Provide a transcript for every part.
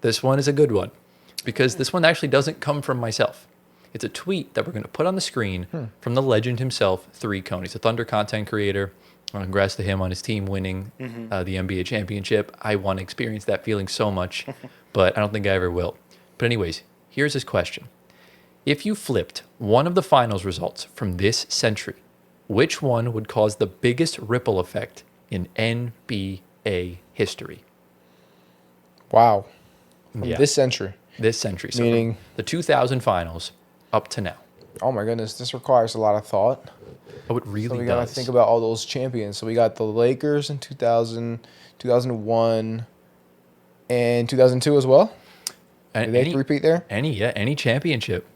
This one is a good one because this one actually doesn't come from myself. It's a tweet that we're going to put on the screen from the legend himself, 3Cone. He's a Thunder content creator. Congrats to him on his team winning the NBA championship. I want to experience that feeling so much, but I don't think I ever will. But anyways, here's his question. If you flipped one of the finals results from this century, which one would cause the biggest ripple effect in NBA history? Wow. From this century. This century. So Meaning from the 2000 finals up to now. Oh my goodness, this requires a lot of thought. Oh, it really So we does. gotta think about all those champions. So we got the Lakers in 2000, 2001, and 2002 as well. Did they repeat there? Any championship.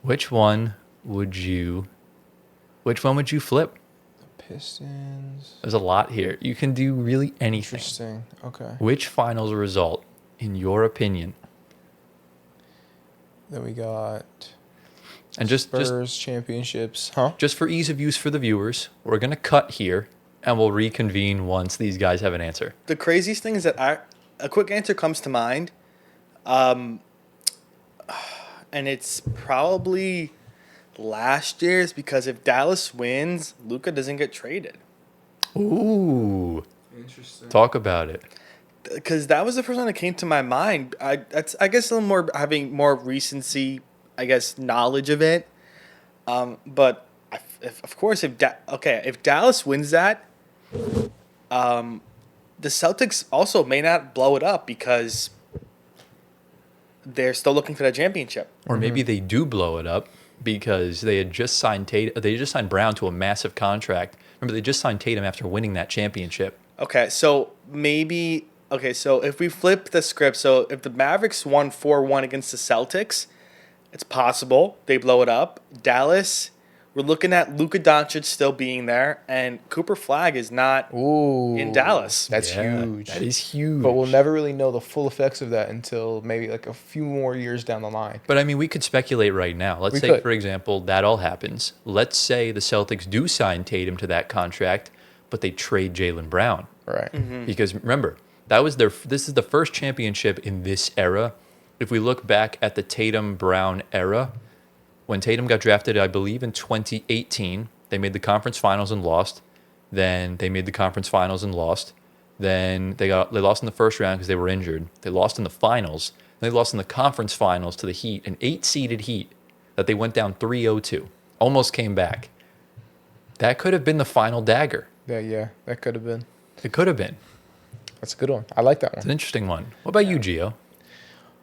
Which one would you flip? The Pistons. There's a lot here. You can do really anything. Interesting. Okay. Which finals result, in your opinion? Then we got And just Spurs championships. Huh? just for ease of use for the viewers, we're gonna cut here and we'll reconvene once these guys have an answer. The craziest thing is that a quick answer comes to mind, and it's probably last year's, because if Dallas wins, Luka doesn't get traded. Ooh. Interesting. Talk about it. Because that was the first one that came to my mind. I guess a little more having more recency, I guess, knowledge of it. But if Dallas wins that, the Celtics also may not blow it up because they're still looking for that championship. Or maybe they do blow it up because they had just signed they just signed Brown to a massive contract. Remember, they just signed Tatum after winning that championship. Okay, so if we flip the script, so if the Mavericks won 4-1 against the Celtics, it's possible they blow it up. Dallas, we're looking at Luka Doncic still being there, and Cooper Flag is not in Dallas. That's huge. That is huge. But we'll never really know the full effects of that until maybe like a few more years down the line. But I mean, we could speculate right now. Let's say, for example, that all happens. Let's say the Celtics do sign Tatum to that contract, but they trade Jaylen Brown. Right. Mm-hmm. Because remember, this is the first championship in this era. If we look back at the Tatum-Brown era, when Tatum got drafted, I believe in 2018, they made the conference finals and lost. Then they made the conference finals and lost. Then they lost in the first round because they were injured. They lost in the finals. They lost in the conference finals to the Heat, an 8-seeded Heat that they went down 3-0 to. Almost came back. That could have been the final dagger. Yeah, that could have been. It could have been. That's a good one. I like that It's one. an interesting one. What about you, Gio?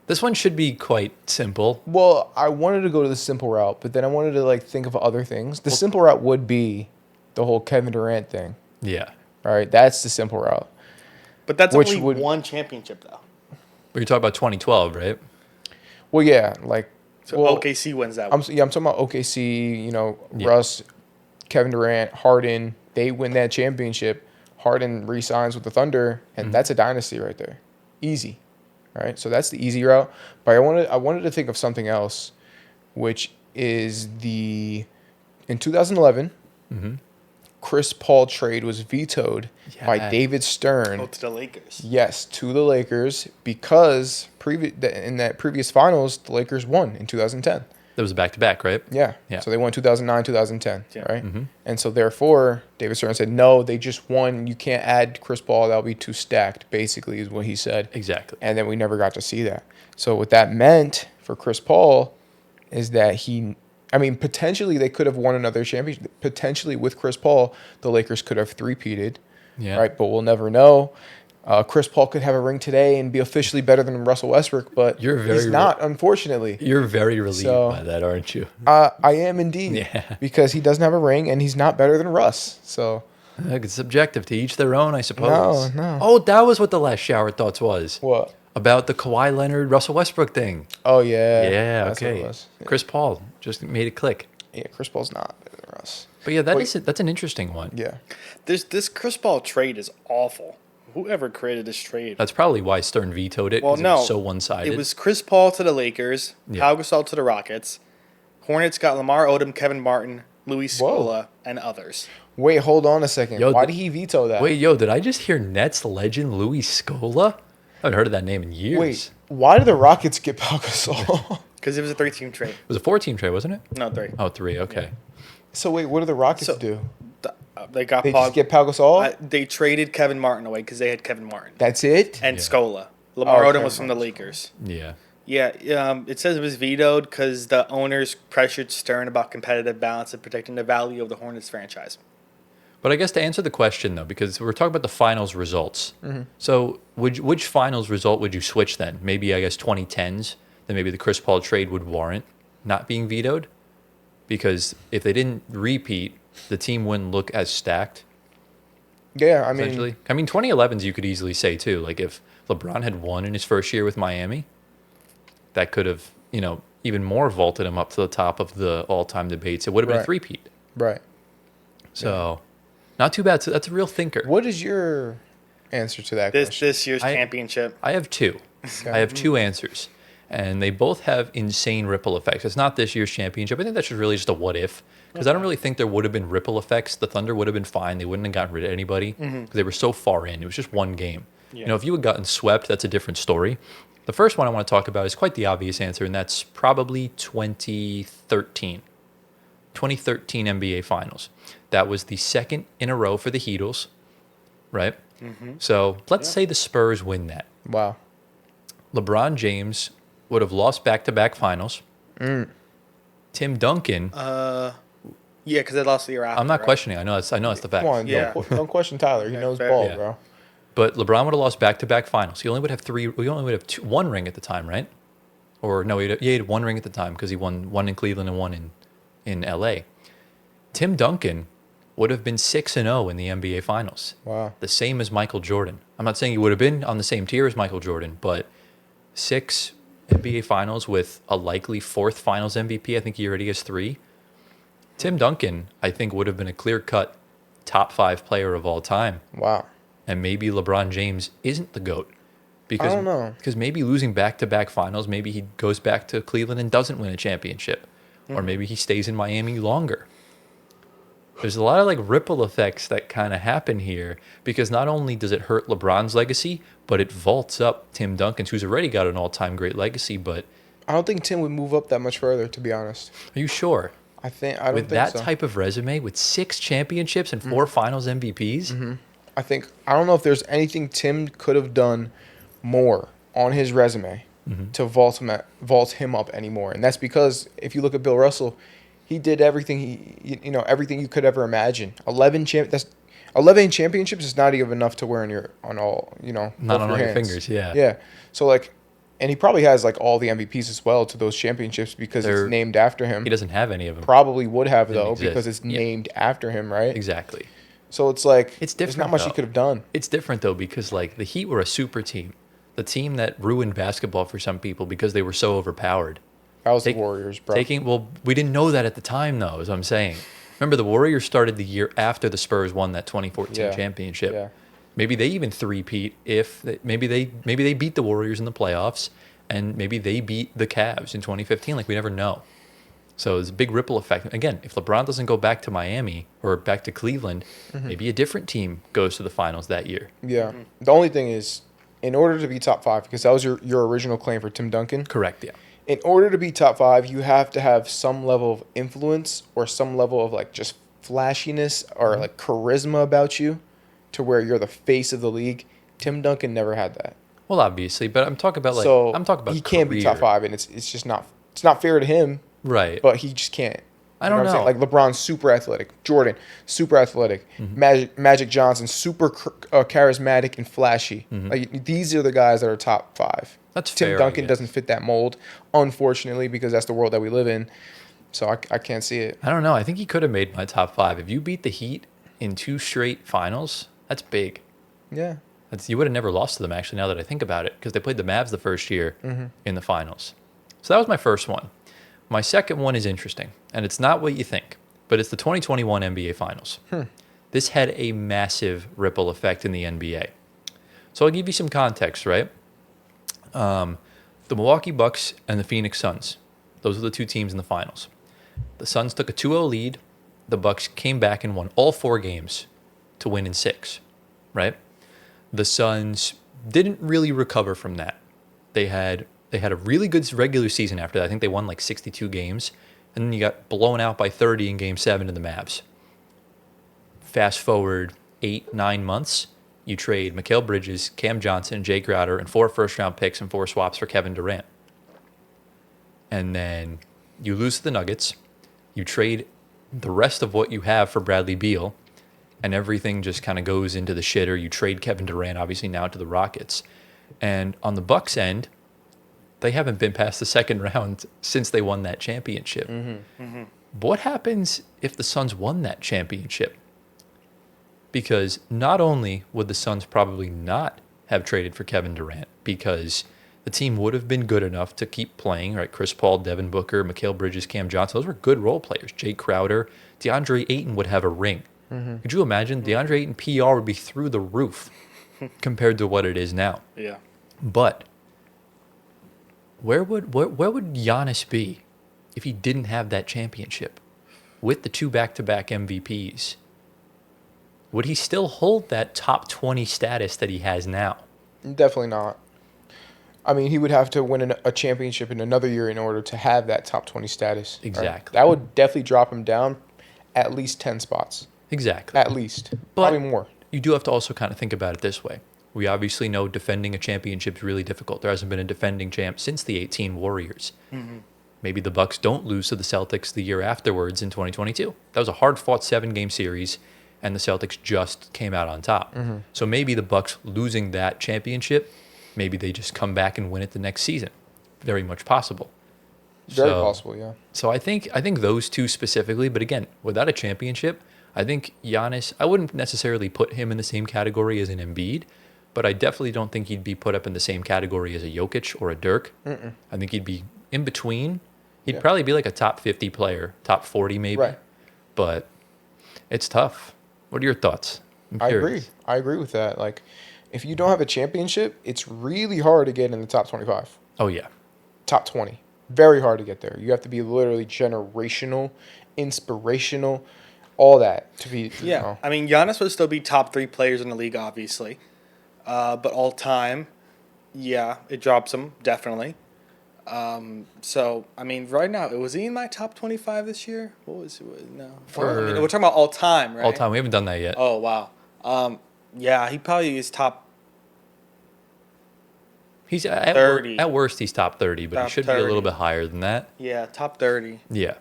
This one should be quite simple. Well, I wanted to go to the simple route, but then I wanted to think of other things. The simple route would be the whole Kevin Durant thing. Yeah. Right? That's the simple route. But that's only one championship, though. But you're talking about 2012, right? Well, yeah, So OKC wins that one. I'm talking about OKC, Russ, Kevin Durant, Harden, they win that championship. Harden re-signs with the Thunder, and that's a dynasty right there. Easy. Right? So that's the easy route. But I wanted to think of something else, which is in 2011, Chris Paul trade was vetoed by David Stern. To the Lakers. Yes, to the Lakers, because in that previous finals, the Lakers won in 2010. That was back-to-back, right? Yeah. Yeah. So they won 2009, 2010, Yeah. right? And so therefore, David Stern said, no, they just won. You can't add Chris Paul. That'll be too stacked, basically, is what he said. Exactly. And then we never got to see that. So what that meant for Chris Paul is that potentially they could have won another championship. Potentially with Chris Paul, the Lakers could have three-peated, right? But we'll never know. Chris Paul could have a ring today and be officially better than Russell Westbrook, but he's not, unfortunately. You're very relieved by that, aren't you? I am indeed. Yeah. Because he doesn't have a ring and he's not better than Russ. So It's subjective, to each their own, I suppose. No. Oh, that was what the last shower thoughts was. What? About the Kawhi Leonard, Russell Westbrook thing. Oh, yeah. Yeah, That's what okay. it was. Yeah. Chris Paul just made it click. Yeah, Chris Paul's not better than Russ. But yeah, that's an interesting one. Yeah. This Chris Paul trade is awful. Whoever created this trade. That's probably why Stern vetoed it, because it was so one-sided. It was Chris Paul to the Lakers, Pau Gasol to the Rockets. Hornets got Lamar Odom, Kevin Martin, Luis Scola, and others. Wait, hold on a second. Why did he veto that? Wait, did I just hear Nets legend Luis Scola? haven't heard of that name in years. Wait, why did the Rockets get Pau Gasol? Because it was a 3-team trade. It was a 4-team trade, wasn't it? No, 3. Oh, 3. Okay. So wait, what do the Rockets So- do? They got They Paul. just get Pau Gasol? They traded Kevin Martin away because they had Kevin Martin That's it? and Yeah. Scola. Lamar Okay, Odom was from the Martin. Lakers. Yeah. Yeah, it says it was vetoed because the owners pressured Stern about competitive balance and protecting the value of the Hornets franchise. But I guess to answer the question, though, because we're talking about the finals results. So which finals result would you switch then? Maybe, I guess, 2010s? Then maybe the Chris Paul trade would warrant not being vetoed? Because if they didn't repeat, the team wouldn't look as stacked, Yeah, I mean, essentially. I mean, 2011s you could easily say, too. Like, if LeBron had won in his first year with Miami, that could have, even more vaulted him up to the top of the all-time debates. It would have been a Right. three-peat. right. So, not too bad. So that's a real thinker. What is your answer to that question? This year's championship. I have two. I have two answers, and they both have insane ripple effects. It's not this year's championship. I think that's just really just a what if, because I don't really think there would have been ripple effects. The Thunder would have been fine. They wouldn't have gotten rid of anybody because they were so far in. It was just one game. Yeah. If you had gotten swept, that's a different story. The first one I want to talk about is quite the obvious answer, and that's probably 2013. 2013 NBA Finals. That was the second in a row for the Heatles, right? So let's say the Spurs win that. Wow. LeBron James would have lost back-to-back finals. Tim Duncan, Yeah, because they lost the year after. I'm not right? questioning. I know it's the fact. Come on, Yeah. don't question Tyler. He knows fair. ball, Yeah. bro. But LeBron would have lost back-to-back finals. He only would have one ring at the time, right? Or no, he had one ring at the time because he won one in Cleveland and one in LA. Tim Duncan would have been 6-0 in the NBA Finals. Wow. The same as Michael Jordan. I'm not saying he would have been on the same tier as Michael Jordan, but 6 NBA Finals with a likely 4th Finals MVP. I think he already has 3. Tim Duncan, I think, would have been a clear-cut top 5 player of all time. Wow. And maybe LeBron James isn't the GOAT. Because, I don't know. Because maybe losing back-to-back finals, maybe he goes back to Cleveland and doesn't win a championship. Or maybe he stays in Miami longer. There's a lot of ripple effects that kind of happen here because not only does it hurt LeBron's legacy, but it vaults up Tim Duncan's, who's already got an all-time great legacy. But I don't think Tim would move up that much further, to be honest. are you sure? I don't With think that so. type of resume, with 6 championships and 4 finals MVPs? I don't know if there's anything Tim could have done more on his resume to vault him up anymore. And that's because if you look at Bill Russell, he did everything everything you could ever imagine. 11 championships is not even enough to wear on all Not both on all your hands. fingers, yeah. Yeah. So and he probably has all the MVPs as well to those championships because They're- it's named after him. He doesn't have any of them. Probably would have Didn't though exist. because it's Yeah. named after him, right? Exactly. So it's It's there's not different, much though. he could have done. It's different though because the Heat were a super team, the team that ruined basketball for some people because they were so overpowered. That was Take- the Warriors, bro. We didn't know that at the time though, is what I'm saying. Remember, the Warriors started the year after the Spurs won that 2014 Yeah. championship. Yeah. Maybe they even three-peat maybe they beat the Warriors in the playoffs, and maybe they beat the Cavs in 2015. We never know. So there's a big ripple effect. Again, if LeBron doesn't go back to Miami or back to Cleveland, maybe a different team goes to the finals that year. Yeah. The only thing is, in order to be top 5, because that was your original claim for Tim Duncan, Correct, yeah. in order to be top 5, you have to have some level of influence or some level of just flashiness or charisma about you to where you're the face of the league. Tim Duncan never had that. Well, obviously, but I'm talking about I'm talking about he can't be top career. 5, and it's just not fair to him, Right. but he just can't. I don't what I'm know. saying? LeBron's super athletic, Jordan super athletic, Mm-hmm. Magic Johnson super charismatic and flashy. These are the guys that are top 5. Mm-hmm. That's Tim fair, I Duncan guess. doesn't fit that mold, unfortunately, because that's the world that we live in. So I can't see it. I don't know. I think he could have made my top 5. If you beat the Heat in 2 straight finals, that's big. Yeah. You would have never lost to them, actually, now that I think about it, because they played the Mavs the first year Mm-hmm. in the finals. So that was my first one. My second one is interesting, and it's not what you think, but it's the 2021 NBA Finals. This had a massive ripple effect in the NBA. So I'll give you some context, right? The Milwaukee Bucks and the Phoenix Suns, those are the 2 teams in the finals. The Suns took a 2-0 lead. The Bucks came back and won all 4 games to win in 6, right? The Suns didn't really recover from that. They had a really good regular season after that. I think they won like 62 games, and then you got blown out by 30 in Game 7 to the Mavs. Fast forward 8-9 months, you trade Mikal Bridges, Cam Johnson, Jay Crowder, and 4 first-round picks and 4 swaps for Kevin Durant. And then you lose to the Nuggets. You trade the rest of what you have for Bradley Beal, and everything just kind of goes into the shitter. You trade Kevin Durant, obviously, now to the Rockets. And on the Bucks end, they haven't been past the second round since they won that championship. What happens if the Suns won that championship? Because not only would the Suns probably not have traded for Kevin Durant, because the team would have been good enough to keep playing, right? Chris Paul, Devin Booker, Mikal Bridges, Cam Johnson, those were good role players. Jay Crowder, DeAndre Ayton would have a ring. Could you imagine? DeAndre Ayton PR would be through the roof compared to what it is now. Yeah. But where would Giannis be if he didn't have that championship with the 2 back-to-back MVPs? Would he still hold that top 20 status that he has now? Definitely not. I mean, he would have to win a championship in another year in order to have that top 20 status. right? Exactly. That would definitely drop him down at least 10 spots. Exactly. At least. But Probably more. you do have to also kind of think about it this way. We obviously know defending a championship is really difficult. There hasn't been a defending champ since the 18 Warriors. Maybe the Bucks don't lose to the Celtics the year afterwards in 2022. That was a hard-fought 7-game series, and the Celtics just came out on top. So maybe the Bucks losing that championship, maybe they just come back and win it the next season. Very much possible. Very possible, yeah. So I think those two specifically, but again, without a championship, I think Giannis, I wouldn't necessarily put him in the same category as an Embiid, but I definitely don't think he'd be put up in the same category as a Jokic or a Dirk. I think he'd be in between. He'd probably be like a top 50 player, top 40 maybe. Right. But it's tough. What are your thoughts? I'm I curious. agree. I agree with that. Like, if you don't have a championship, it's really hard to get in the top 25, Oh, yeah. top 20. Very hard to get there. You have to be literally generational, inspirational, all that to be. Yeah. You know. I mean, Giannis would still be top 3 players in the league, obviously. But all time, yeah, it drops him, definitely. So, I mean, right now, was he in my top 25 this year? What was it? No. For- I mean, we're talking about all time, right? All time. We haven't done that yet. Oh, wow. Yeah, he probably is top. He's 30. At worst, he's top 30, but he Top should be a little 30. bit higher than that. Yeah, top 30. Yeah.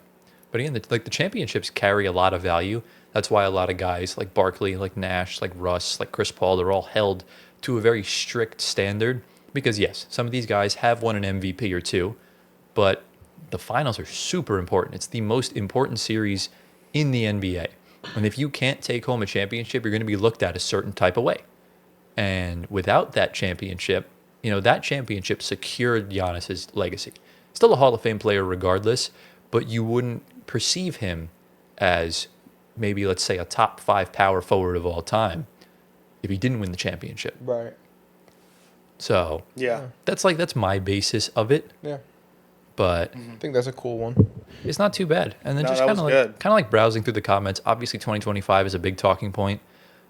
But again, the championships carry a lot of value. That's why a lot of guys like Barkley, like Nash, like Russ, like Chris Paul, they're all held to a very strict standard. Because, yes, some of these guys have won an MVP or two, but the finals are super important. It's the most important series in the NBA. And if you can't take home a championship, you're going to be looked at a certain type of way. And without that championship, that championship secured Giannis's legacy. Still a Hall of Fame player regardless, but you wouldn't perceive him as maybe, let's say, a top 5 power forward of all time if he didn't win the championship. Right. So Yeah. that's my basis of it, Yeah. but I think that's a cool one. it's not too bad. And then No, just that kind was good. of like browsing through the comments. Obviously, 2025 is a big talking point.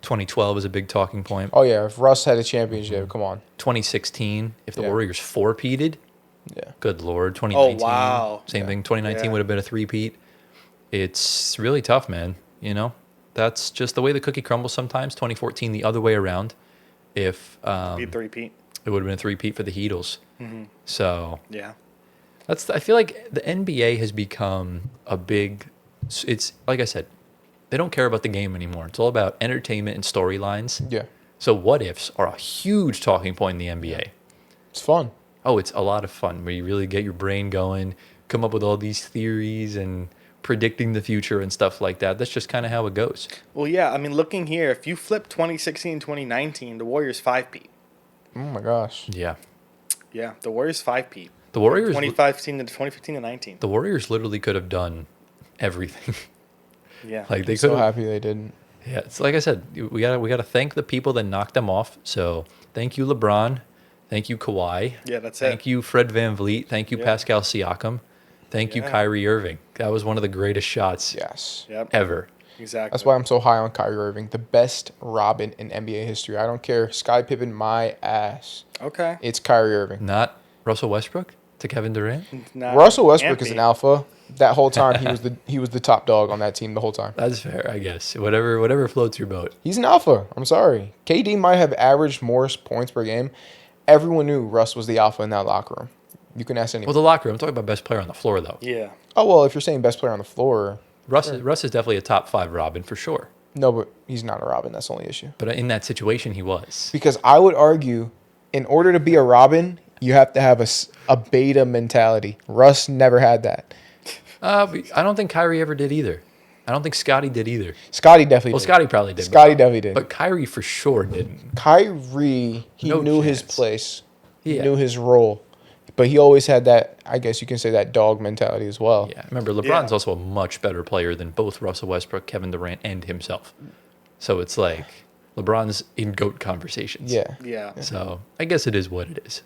2012 is a big talking point. Oh, yeah. If Russ had a championship, come on. 2016, if the Yeah. Warriors four-peated, Yeah. good Lord. 2019, wow. same Yeah. thing. 2019 Yeah. would have been a three-peat. It's really tough, man. That's just the way the cookie crumbles sometimes. 2014, the other way around. If Beat 3-peat. it would have been a three-peat for the Heatles. So Yeah. I feel like the NBA has become it's like I said, they don't care about the game anymore. It's all about entertainment and storylines. Yeah. So what ifs are a huge talking point in the NBA. It's fun. Oh, it's a lot of fun where you really get your brain going, come up with all these theories and predicting the future and stuff like that. That's just kind of how it goes. Well, yeah. I mean, looking here, if you flip 2016, 2019, the Warriors 5-peat. Oh, my gosh. Yeah. Yeah, the Warriors 5-peat. The Warriors 2015 to 19. the Warriors literally could have done everything. Yeah. Like they So could have happy they didn't. Yeah, it's like I said, we gotta thank the people that knocked them off. So thank you, LeBron. Thank you, Kawhi. Yeah, that's Thank it. you, Fred VanVleet. Thank you, Yeah. Pascal Siakam. Thank you, Yeah. Kyrie Irving. That was one of the greatest shots Yes. Yep. ever. Exactly. That's why I'm so high on Kyrie Irving, the best Robin in NBA history. I don't care. Sky Pippen, my ass. Okay. It's Kyrie Irving. Not Russell Westbrook to Kevin Durant. Nah, Russell Westbrook can't is an be. alpha. That whole time he was the top dog on that team the whole time. That's fair, I guess. Whatever floats your boat. He's an alpha. I'm sorry. KD might have averaged more points per game. Everyone knew Russ was the alpha in that locker room. You can ask anyone. Well, the locker room. I'm talking about best player on the floor, though. Yeah. Oh well, if you're saying best player on the floor, Russ is definitely a top 5 Robin for sure. no, but he's not a Robin. That's the only issue. But in that situation, he was. Because I would argue, in order to be a Robin, you have to have a beta mentality. Russ never had that. But I don't think Kyrie ever did either. I don't think Scotty did either. Scotty definitely Well, did. Scotty probably did. Scotty definitely did. But Kyrie for sure didn't. Kyrie, he No knew his chance. place. He Yeah. knew his role. But he always had that, I guess you can say, that dog mentality as well. Yeah. Remember, LeBron's Yeah. also a much better player than both Russell Westbrook, Kevin Durant, and himself. So it's like LeBron's in GOAT conversations. Yeah. Yeah. So I guess it is what it is.